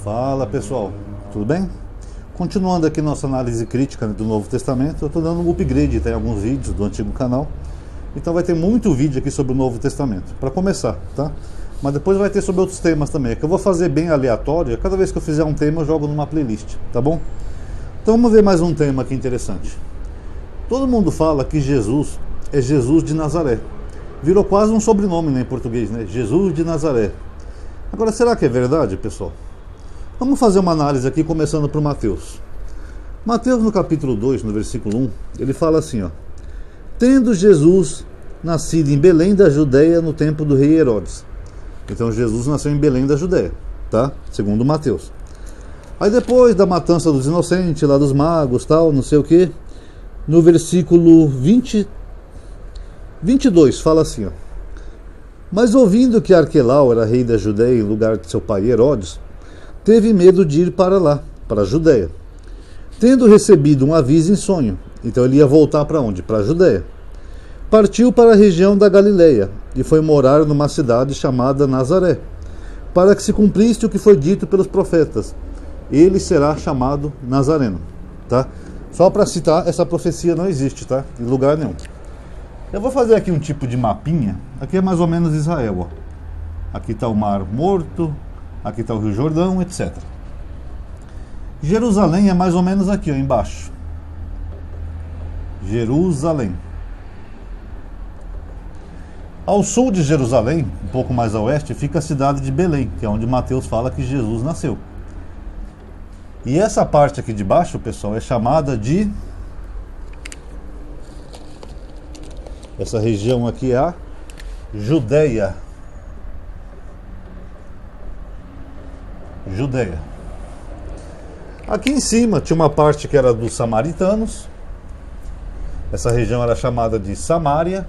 Fala pessoal, tudo bem? Continuando aqui nossa análise crítica do Novo Testamento, eu estou dando um upgrade em alguns vídeos do antigo canal. Então vai ter muito vídeo aqui sobre o Novo Testamento, para começar, tá? Mas depois vai ter sobre outros temas também, que eu vou fazer bem aleatório. Cada vez que eu fizer um tema eu jogo numa playlist, tá bom? Então vamos ver mais um tema aqui interessante. Todo mundo fala que Jesus é Jesus de Nazaré. Virou quase um sobrenome, né, em português, né? Jesus de Nazaré. Agora, será que é verdade, pessoal? Vamos fazer uma análise aqui, começando por Mateus. Mateus, no capítulo 2, no versículo 1, ele fala assim, ó: tendo Jesus nascido em Belém da Judéia no tempo do rei Herodes. Então Jesus nasceu em Belém da Judéia, tá? Segundo Mateus. Aí depois da matança dos inocentes, lá dos magos, tal, não sei o que, no versículo 22 fala assim, ó: mas ouvindo que Arquelau era rei da Judéia em lugar de seu pai Herodes, teve medo de ir para lá, para a Judéia, tendo recebido um aviso em sonho. Então ele ia voltar para onde? Para a Judéia. Partiu para a região da Galileia e foi morar numa cidade chamada Nazaré, para que se cumprisse o que foi dito pelos profetas: ele será chamado Nazareno, tá? Só para citar, essa profecia não existe, tá? Em lugar nenhum. Eu vou fazer aqui um tipo de mapinha. Aqui é mais ou menos Israel, ó. Aqui está o Mar Morto, aqui está o Rio Jordão, etc. Jerusalém é mais ou menos aqui, ó, embaixo. Jerusalém. Ao sul de Jerusalém, um pouco mais a oeste, fica a cidade de Belém, que é onde Mateus fala que Jesus nasceu. E essa parte aqui de baixo, pessoal, é chamada de... essa região aqui é a Judéia. Judéia. Aqui em cima tinha uma parte que era dos samaritanos. Essa região era chamada de Samária.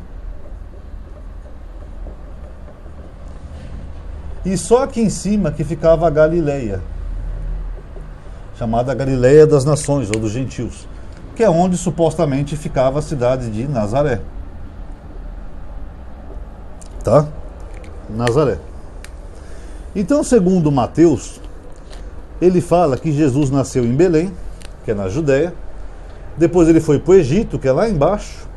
E só aqui em cima que ficava a Galileia, chamada Galileia das Nações ou dos Gentios, que é onde supostamente ficava a cidade de Nazaré. Tá? Nazaré. Então, segundo Mateus, ele fala que Jesus nasceu em Belém, que é na Judéia. Depois ele foi para o Egito, que é lá embaixo.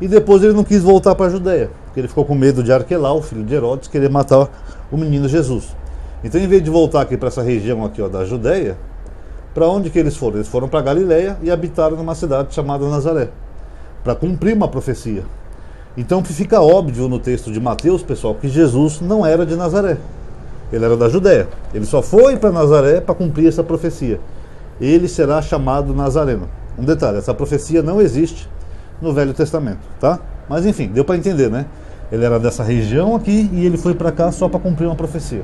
E depois ele não quis voltar para a Judéia, porque ele ficou com medo de Arquelau, filho de Herodes, querer matar o menino Jesus. Então, em vez de voltar aqui para essa região aqui, ó, da Judéia, para onde que eles foram? Eles foram para Galileia e habitaram numa cidade chamada Nazaré, para cumprir uma profecia. Então fica óbvio no texto de Mateus, pessoal, que Jesus não era de Nazaré. Ele era da Judéia. Ele só foi para Nazaré para cumprir essa profecia. Ele será chamado Nazareno. Um detalhe, essa profecia não existe no Velho Testamento, tá? Mas enfim, deu para entender, né? Ele era dessa região aqui e ele foi para cá só para cumprir uma profecia.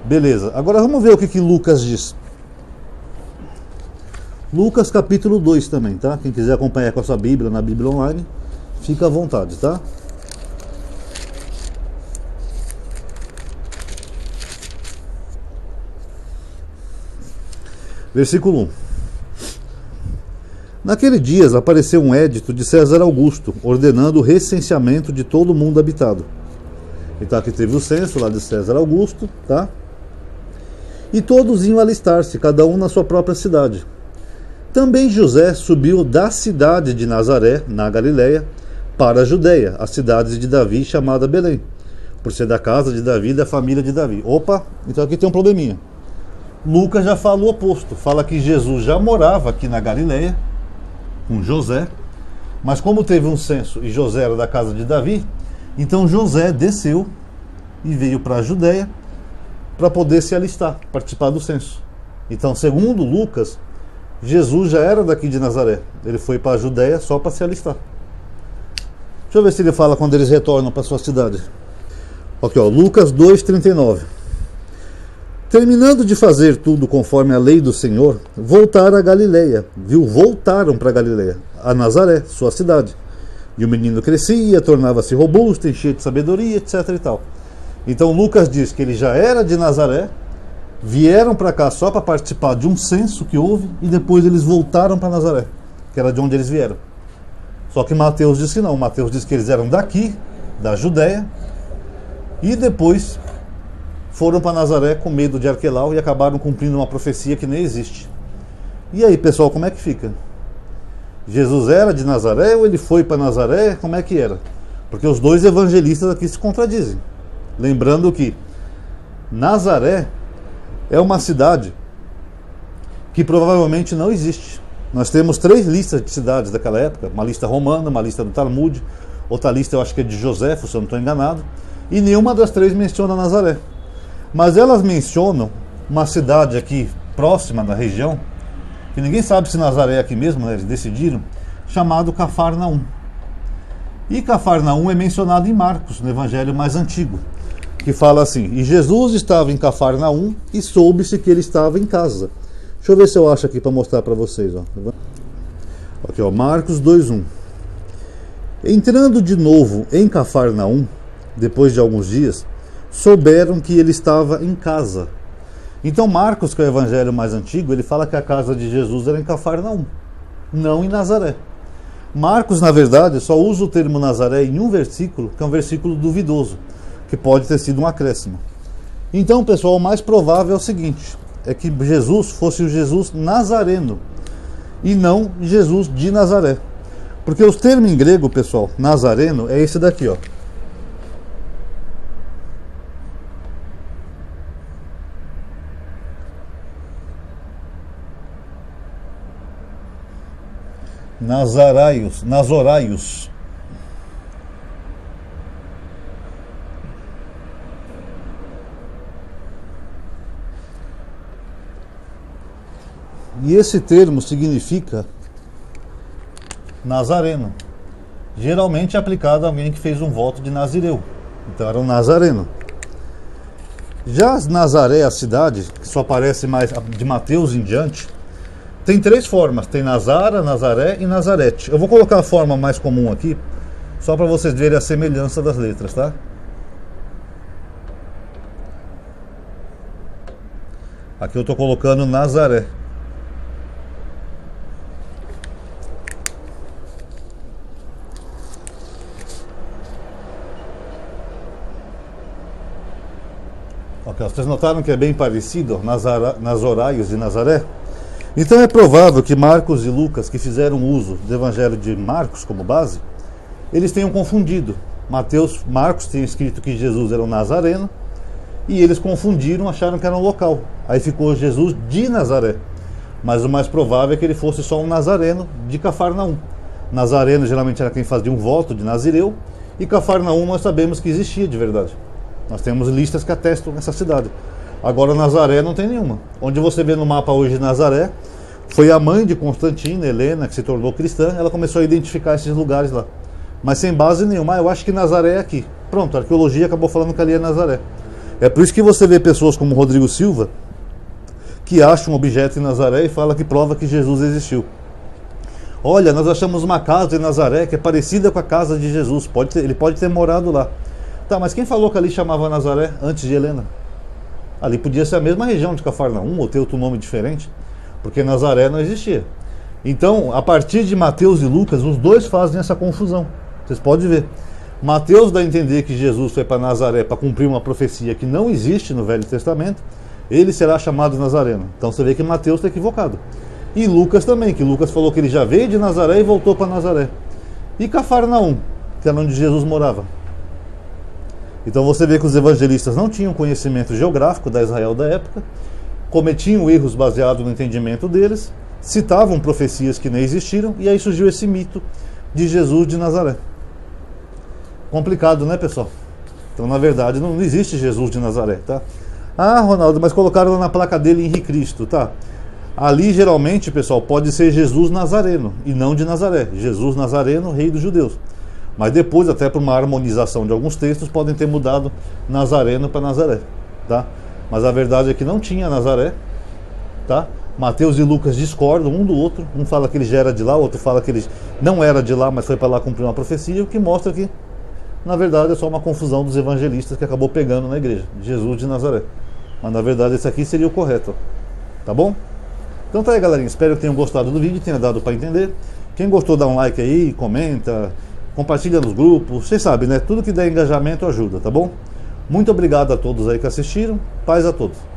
Beleza, agora vamos ver o que Lucas diz. Lucas capítulo 2 também, tá? Quem quiser acompanhar com a sua Bíblia, na Bíblia Online, fica à vontade, tá? Versículo 1. Naqueles dias apareceu um édito de César Augusto, ordenando o recenseamento de todo o mundo habitado. Então aqui teve o censo lá de César Augusto, tá? E todos iam alistar-se, cada um na sua própria cidade. Também José subiu da cidade de Nazaré, na Galileia, para a Judéia, a cidade de Davi, chamada Belém, por ser da casa de Davi e da família de Davi. Opa, então aqui tem um probleminha. Lucas já fala o oposto, fala que Jesus já morava aqui na Galileia, com José, mas como teve um censo e José era da casa de Davi, então José desceu e veio para a Judéia para poder se alistar, participar do censo. Então, segundo Lucas, Jesus já era daqui de Nazaré, ele foi para a Judéia só para se alistar. Deixa eu ver se ele fala quando eles retornam para sua cidade. Aqui, ó, Lucas 2,39. Terminando de fazer tudo conforme a lei do Senhor, voltaram a Galileia, voltaram para Galileia, a Nazaré, sua cidade. E o menino crescia, tornava-se robusto, cheio de sabedoria, etc. e tal. Então Lucas diz que ele já era de Nazaré, vieram para cá só para participar de um censo que houve, e depois eles voltaram para Nazaré, que era de onde eles vieram. Só que Mateus diz que não. Mateus diz que eles eram daqui, da Judéia, e depois foram para Nazaré com medo de Arquelau e acabaram cumprindo uma profecia que nem existe. E aí, pessoal, como é que fica? Jesus era de Nazaré ou ele foi para Nazaré? Como é que era? Porque os dois evangelistas aqui se contradizem. Lembrando que Nazaré é uma cidade que provavelmente não existe. Nós temos 3 listas de cidades daquela época, uma lista romana, uma lista do Talmud, outra lista eu acho que é de Joséfo, se eu não estou enganado, e nenhuma das 3 menciona Nazaré. Mas elas mencionam uma cidade aqui próxima da região, que ninguém sabe se Nazaré é aqui mesmo, né? Eles decidiram, chamado Cafarnaum. E Cafarnaum é mencionado em Marcos, no evangelho mais antigo, que fala assim: e Jesus estava em Cafarnaum e soube-se que ele estava em casa. Deixa eu ver se eu acho aqui para mostrar para vocês. Aqui, ó, Marcos 2:1. Entrando de novo em Cafarnaum, depois de alguns dias, souberam que ele estava em casa. Então Marcos, que é o evangelho mais antigo, ele fala que a casa de Jesus era em Cafarnaum, não em Nazaré. Marcos, na verdade, só usa o termo Nazaré em um versículo, que é um versículo duvidoso, que pode ter sido um acréscimo. Então, pessoal, o mais provável é o seguinte: é que Jesus fosse o Jesus nazareno e não Jesus de Nazaré. Porque os termos em grego, pessoal, nazareno, é esse daqui, ó. Nazoraios. E esse termo significa nazareno. Geralmente é aplicado a alguém que fez um voto de nazireu. Então era um nazareno. Já Nazaré, a cidade, que só aparece mais de Mateus em diante, tem 3 formas. Tem Nazara, Nazaré e Nazarete. Eu vou colocar a forma mais comum aqui, só para vocês verem a semelhança das letras, tá? Aqui eu estou colocando Nazaré. Okay, vocês notaram que é bem parecido, Nazoraios de Nazaré? Então é provável que Marcos e Lucas, que fizeram uso do evangelho de Marcos como base, eles tenham confundido. Marcos tinha escrito que Jesus era um nazareno, e eles confundiram, acharam que era um local. Aí ficou Jesus de Nazaré. Mas o mais provável é que ele fosse só um nazareno de Cafarnaum. Nazareno geralmente era quem fazia um voto de nazireu, e Cafarnaum nós sabemos que existia de verdade. Nós temos listas que atestam essa cidade. Agora Nazaré não tem nenhuma. Onde você vê no mapa hoje Nazaré, foi a mãe de Constantino, Helena, que se tornou cristã, ela começou a identificar esses lugares lá. Mas sem base nenhuma. Eu acho que Nazaré é aqui. Pronto, a arqueologia acabou falando que ali é Nazaré. É por isso que você vê pessoas como Rodrigo Silva, que acham um objeto em Nazaré e fala que prova que Jesus existiu. Olha, nós achamos uma casa em Nazaré que é parecida com a casa de Jesus. Ele pode ter morado lá. Tá, mas quem falou que ali chamava Nazaré antes de Helena? Ali podia ser a mesma região de Cafarnaum ou ter outro nome diferente, porque Nazaré não existia. Então, a partir de Mateus e Lucas, os dois fazem essa confusão. Vocês podem ver. Mateus dá a entender que Jesus foi para Nazaré para cumprir uma profecia que não existe no Velho Testamento. Ele será chamado Nazareno. Então você vê que Mateus está equivocado. E Lucas também, que Lucas falou que ele já veio de Nazaré e voltou para Nazaré. E Cafarnaum, que era onde Jesus morava. Então você vê que os evangelistas não tinham conhecimento geográfico da Israel da época, cometiam erros baseados no entendimento deles, citavam profecias que nem existiram, e aí surgiu esse mito de Jesus de Nazaré. Complicado, né, pessoal? Então, na verdade, não existe Jesus de Nazaré, tá? Ah, Ronaldo, mas colocaram na placa dele Henri Cristo, tá? Ali, geralmente, pessoal, pode ser Jesus Nazareno, e não de Nazaré. Jesus Nazareno, rei dos judeus. Mas depois, até por uma harmonização de alguns textos, podem ter mudado Nazareno para Nazaré, tá? Mas a verdade é que não tinha Nazaré, tá? Mateus e Lucas discordam um do outro. Um fala que ele já era de lá, o outro fala que ele não era de lá, mas foi para lá cumprir uma profecia, o que mostra que, na verdade, é só uma confusão dos evangelistas que acabou pegando na igreja. Jesus de Nazaré. Mas, na verdade, esse aqui seria o correto, tá bom? Então tá aí, galerinha. Espero que tenham gostado do vídeo, tenha dado para entender. Quem gostou, dá um like aí, comenta, compartilha nos grupos, vocês sabem, né? Tudo que der engajamento ajuda, tá bom? Muito obrigado a todos aí que assistiram. Paz a todos.